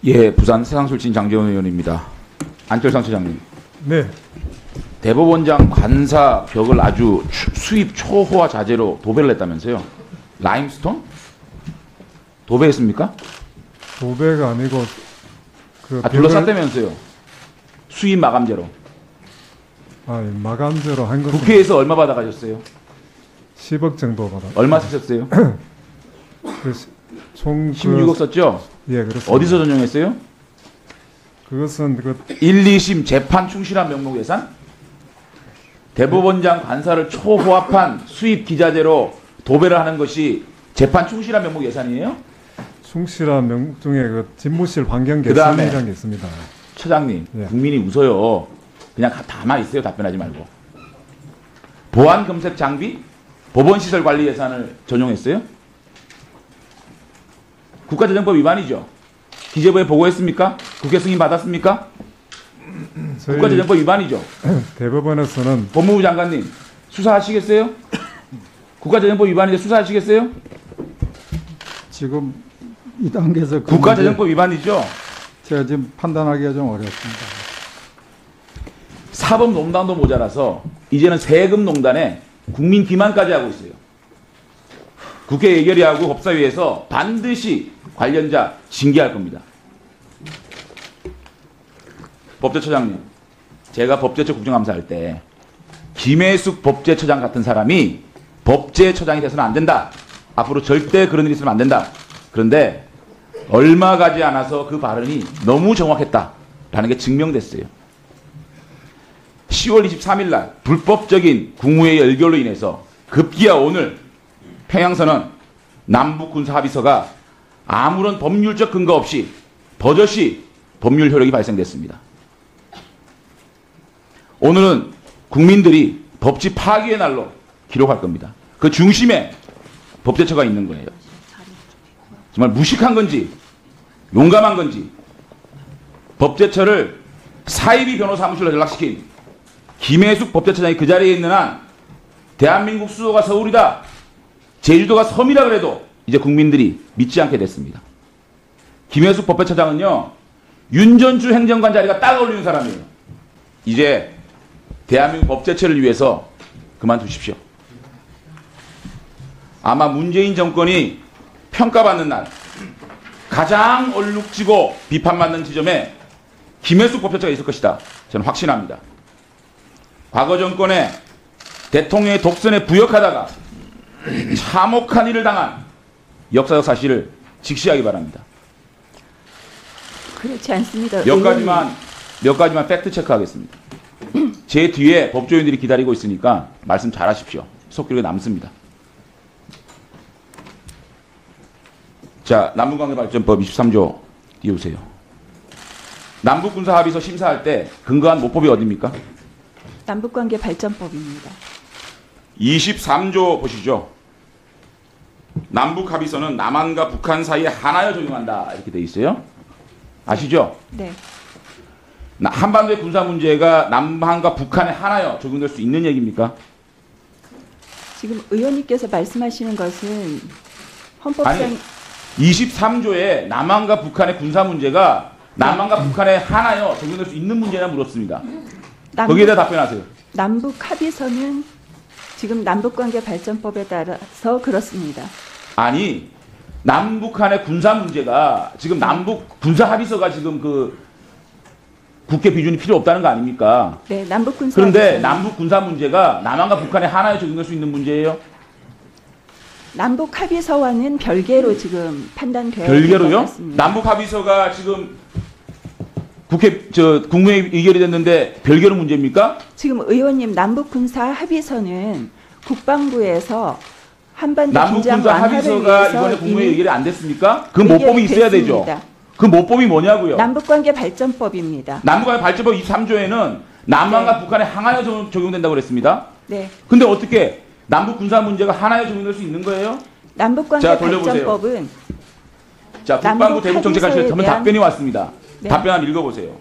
예, 부산 세상술진 장재원 의원입니다. 안철상 처장님. 네. 대법원장 관사 벽을 아주 수입 초호화 자재로 도배를 했다면서요? 라임스톤? 도배했습니까? 도배가 아니고 둘러쌌다면서요? 수입 마감재로. 마감재로 한 것은 국회에서 얼마 받아가셨어요? 10억 정도 받아. 얼마 쓰셨어요? 총 16억 썼죠? 예, 그렇습니다. 어디서 전용했어요? 그것은 1, 2심 재판 충실한 명목 예산? 대법원장 관사를 초호합한 수입 기자재로 도배를 하는 것이 재판 충실한 명목 예산이에요? 충실한 명 중에 집무실 환경 그다음에 개선이라는 게 있습니다. 처장님, 예. 국민이 웃어요. 그냥 가만히 있어요. 답변하지 말고. 보안 검색 장비, 법원 시설 관리 예산을 전용했어요? 국가재정법 위반이죠. 기재부에 보고했습니까? 국회 승인 받았습니까? 국가재정법 위반이죠. 대법원에서는 법무부 장관님 수사하시겠어요? 국가재정법 위반인데 수사하시겠어요? 지금 이 단계에서 국가재정법 위반이죠. 제가 지금 판단하기가 좀 어렵습니다. 사법농단도 모자라서 이제는 세금농단에 국민 기만까지 하고 있어요. 국회 예결위하고 법사위에서 반드시 관련자 징계할 겁니다. 법제처장님, 제가 법제처 국정감사할 때 김혜숙 법제처장 같은 사람이 법제처장이 돼서는 안 된다. 앞으로 절대 그런 일이 있으면 안 된다. 그런데 얼마 가지 않아서 그 발언이 너무 정확했다라는 게 증명됐어요. 10월 23일 날 불법적인 국무회의 열결로 인해서 급기야 오늘 평양선언 남북군사합의서가 아무런 법률적 근거 없이 버젓이 법률 효력이 발생됐습니다. 오늘은 국민들이 법치 파기의 날로 기록할 겁니다. 그 중심에 법제처가 있는 거예요. 정말 무식한 건지 용감한 건지 법제처를 사이비 변호사 사무실로 전락시킨 김혜숙 법제처장이 그 자리에 있는 한 대한민국 수도가 서울이다. 제주도가 섬이라 그래도 이제 국민들이 믿지 않게 됐습니다. 김혜숙 법제처장은요. 윤전주 행정관 자리가 딱 어울리는 사람이에요. 이제 대한민국 법제처를 위해서 그만두십시오. 아마 문재인 정권이 평가받는 날 가장 얼룩지고 비판받는 지점에 김혜숙 법제처가 있을 것이다. 저는 확신합니다. 과거 정권에 대통령의 독선에 부역하다가 참혹한 일을 당한 역사적 사실을 직시하기 바랍니다. 그렇지 않습니다. 몇 가지만 팩트 체크하겠습니다. 제 뒤에 법조인들이 기다리고 있으니까 말씀 잘하십시오. 속기록에 남습니다. 자, 남북관계발전법 23조 띄우세요. 남북군사합의서 심사할 때 근거한 모법이 어디입니까? 남북관계발전법입니다. 23조 보시죠. 남북합의서는 남한과 북한 사이에 하나여 적용한다 이렇게 돼 있어요. 아시죠? 네. 한반도의 군사 문제가 남한과 북한에 하나여 적용될 수 있는 얘기입니까? 지금 의원님께서 말씀하시는 것은 헌법상 아니, 23조에 남한과 북한의 군사 문제가 남한과 북한에 하나여 적용될 수 있는 문제냐 물었습니다. 거기에 대해 답변하세요. 남북 합의서는 지금 남북관계발전법에 따라서 그렇습니다. 아니, 남북한의 군사 문제가 지금 남북 군사 합의서가 지금 그 국회 비준이 필요 없다는 거 아닙니까? 네, 남북 군사. 그런데 남북 군사 문제가 남한과 북한에 하나여 적용될 수 있는 문제예요? 남북 합의서와는 별개로 지금 판단되어 별개로요? 남북 합의서가 지금 국무회의 의결이 됐는데 별개로 문제입니까? 지금 의원님 남북 군사 합의서는 국방부에서 한반도 남북 긴장 군사 완화를 합의서가 위해서 이번에 국무회의 의결이 안 됐습니까? 그 의결이 모법이 있어야 됐습니다. 되죠. 그 모법이 뭐냐고요? 남북관계발전법입니다. 남북관계발전법 23조에는 남한과 북한에 하나여 적용된다고 그랬습니다. 네. 근데 어떻게 남북 군사 문제가 하나여 적용될 수 있는 거예요? 남북관계발전법은 자, 국방부 대북정책관실에 전면 대한- 답변이 왔습니다. 네. 답변 한번 읽어보세요.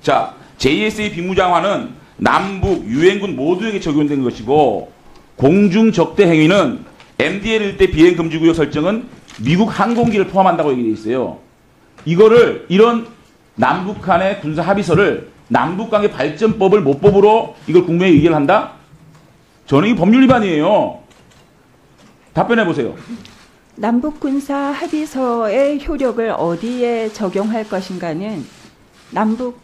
자, JSA 비무장화는 남북 유엔군 모두에게 적용된 것이고 공중적대 행위는 MDL 일대 비행금지구역 설정은 미국 항공기를 포함한다고 얘기되어 있어요. 이거를 이런 남북 간의 군사 합의서를 남북관계 발전법을 모법으로 이걸 국무회의 의결을 한다? 저는 이 법률 위반이에요. 답변해 보세요. 남북 군사 합의서의 효력을 어디에 적용할 것인가는 남북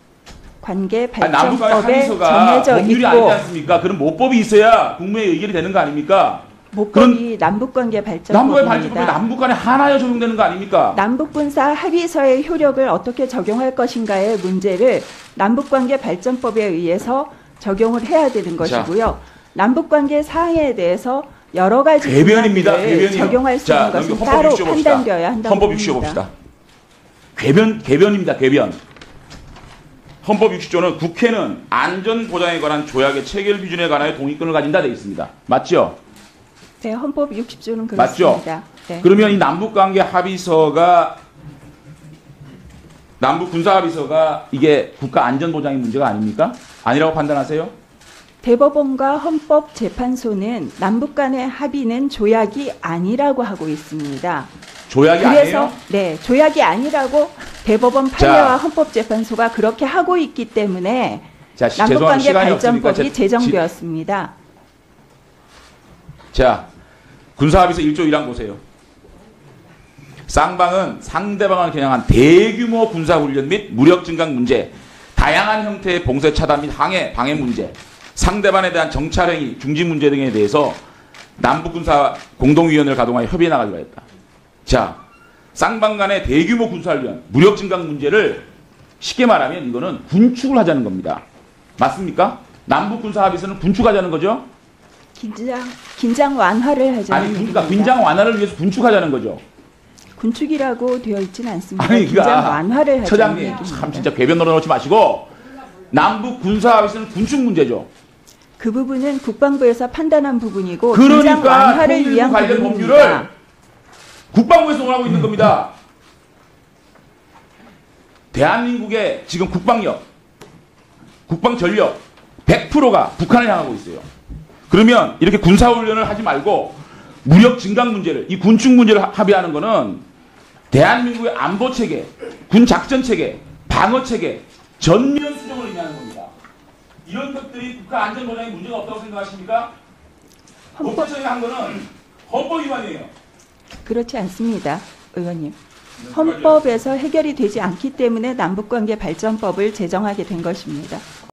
관계 남북 간의 발전법에 합의서가 정해져 법률이 있고 아니지 않습니까? 그럼 모법이 있어야 국무회의 의결이 되는 거 아닙니까? 모법이 남북 관계 남북의 발전법이 발전법입니다. 남북 간에 하나여 적용되는 거 아닙니까? 남북 군사 합의서의 효력을 어떻게 적용할 것인가의 문제를 남북 관계 발전법에 의해서 적용을 해야 되는 것이고요. 남북 관계 사항에 대해서 여러 가지 궤변입니다. 분야들을 궤변이요. 적용할 수 있는 것은 헌법 따로 60조 봅시다. 판단되어야 한다고 헌법 봅니다. 60조 봅시다. 궤변입니다. 궤변. 헌법 60조는 국회는 안전보장에 관한 조약의 체결 기준에 관하여 동의권을 가진다 되어 있습니다. 맞죠? 네, 헌법 60조는 맞죠? 그렇습니다. 네. 그러면 이 남북관계 합의서가 남북 군사 합의서가 이게 국가 안전보장의 문제가 아닙니까? 아니라고 판단하세요? 대법원과 헌법재판소는 남북 간의 합의는 조약이 아니라고 하고 있습니다. 조약이 그래서 아니에요? 네, 조약이 아니라고 대법원 자. 판례와 헌법재판소가 그렇게 하고 있기 때문에 자, 죄송합니다. 남북관계 시간이 없으니까 발전법이 제정되었습니다. 자, 군사합의서 1조 1항 보세요. 쌍방은 상대방을 겨냥한 대규모 군사훈련 및 무력 증강 문제, 다양한 형태의 봉쇄 차단 및 방해 문제, 상대방에 대한 정찰행위, 중지 문제 등에 대해서 남북군사 공동위원회를 가동하여 협의해 나가기로 했다. 자, 쌍방 간의 대규모 군사훈련, 무력 증강 문제를 쉽게 말하면 이거는 군축을 하자는 겁니다. 맞습니까? 남북군사 합의서는 군축하자는 거죠? 긴장 완화를 하자는 아니, 그러니까 얘기입니다. 긴장 완화를 위해서 군축하자는 거죠. 군축이라고 되어 있지는 않습니다. 아니, 긴장 완화를 하자는 처장님, 얘기입니다. 참 진짜 궤변 넣어놓지 마시고 남북 군사 합의서는 군축 문제죠. 그 부분은 국방부에서 판단한 부분이고 그러니까 긴장 완화를 통일부 위한 관련 부분입니다. 법률을 국방부에서 논하고 있는 겁니다. 대한민국의 지금 국방력, 국방 전력 100%가 북한을 향하고 있어요. 그러면 이렇게 군사훈련을 하지 말고 무력 증강 문제를, 이 군축 문제를 합의하는 거는 대한민국의 안보 체계, 군 작전 체계, 방어 체계 전면 수정을 의미하는 겁니다. 이런 것들이 국가 안전 보장에 문제가 없다고 생각하십니까? 법제처에 한 거는 헌법 위반이에요. 그렇지 않습니다, 의원님. 헌법에서 해결이 되지 않기 때문에 남북관계 발전법을 제정하게 된 것입니다.